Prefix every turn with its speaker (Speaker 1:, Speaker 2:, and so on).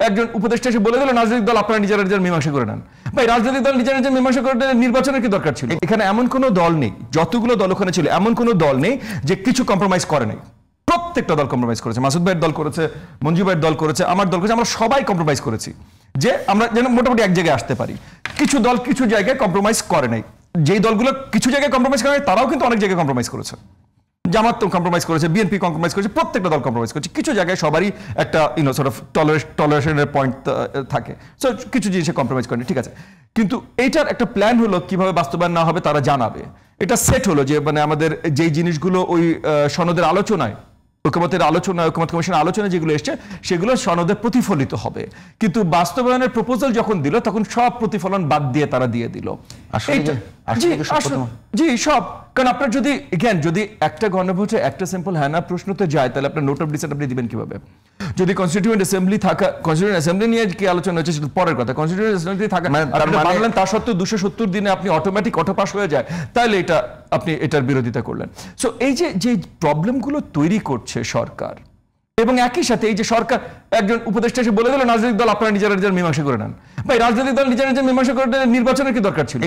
Speaker 1: একজন উপদেষ্টা এসে বলে দিল রাজনৈতিক দল আপনারা নিজেরা নিজের মীমাংসা করে নেন। ভাই রাজনৈতিক দল নিজেরা নিজের মীমাংসা করে নির্বাচনের কি দরকার ছিল? এখানে এমন কোনো দল নেই, যতগুলো দল ওখানে ছিল এমন কোনো দল নেই যে কিছু কম্প্রোমাইজ করে নাই। প্রত্যেকটা দল কম্প্রোমাইজ করেছে। মাসুদ ভাইয়ের দল করেছে, মঞ্জু ভাইয়ের দল করেছে, আমার দল করেছে, আমরা সবাই কম্প্রোমাইজ করেছি যে আমরা যেন মোটামুটি এক জায়গায় আসতে পারি। কিছু দল কিছু জায়গায় কম্প্রোমাইজ করে নাই। যেই দলগুলো কিছু জায়গায় কম্প্রোমাইজ করে নাই তারাও কিন্তু অনেক জায়গায় কম্প্রোমাইজ করেছে। জামাত তো কম্প্রোমাইজ করেছে, বিএনপি কম্প্রোমাইজ করেছে, প্রত্যেকটা দল কম্প্রোমাইজ করেছে। কিছু জায়গায় সবারই একটা সর্ট অফ টলারেশনের পয়েন্ট থাকে। সো কিছু জিনিসে কম্প্রোমাইজ করেনি, ঠিক আছে। কিন্তু এইটার একটা প্ল্যান হলো কিভাবে বাস্তবায়ন না হবে তারা জানাবে। এটা সেট হলো যে মানে আমাদের যেই জিনিসগুলো ওই সনদের আলোচনায়, ঐকমত্যের আলোচনায়, ঐকমত্য কমিশনের আলোচনায় যেগুলো এসছে সেগুলো সনদে প্রতিফলিত হবে। কিন্তু বাস্তবায়নের প্রপোজাল যখন দিল তখন সব প্রতিফলন বাদ দিয়ে তারা দিয়ে দিল। জি সব। কারণ আপনার যদি একটা গণভোটে একটা সিম্পল হ্যাঁ না প্রশ্ন তো যায়, তাহলে আপনার নোট অফ ডিসেন্ট আপনি দিবেন কিভাবে? যদি কনস্টিটিউয়েন্ট অ্যাসেম্বলি নিয়ে কি আলোচনা হচ্ছে সেটা পরের কথা। কনস্টিটিউয়েন্ট অ্যাসেম্বলি থাকা মানলেন, তা সত্ত্বেও 270 দিনে আপনি অটোমেটিক অটোপাস হয়ে যায়, তাহলে এটা আপনি এটার বিরোধিতা করলেন। সো এই যে প্রবলেমগুলো তৈরি করছে সরকার, এবং একই সাথে এই যে সরকার একজন উপদেষ্টা এসে বলে দিল রাজনৈতিক দল আপনারা নিজেরা নিজের মীমাংসা করে নেন। ভাই রাজনৈতিক দল নিজেরা নিজের মীমাংসা করে নির্বাচনের কি দরকার ছিল?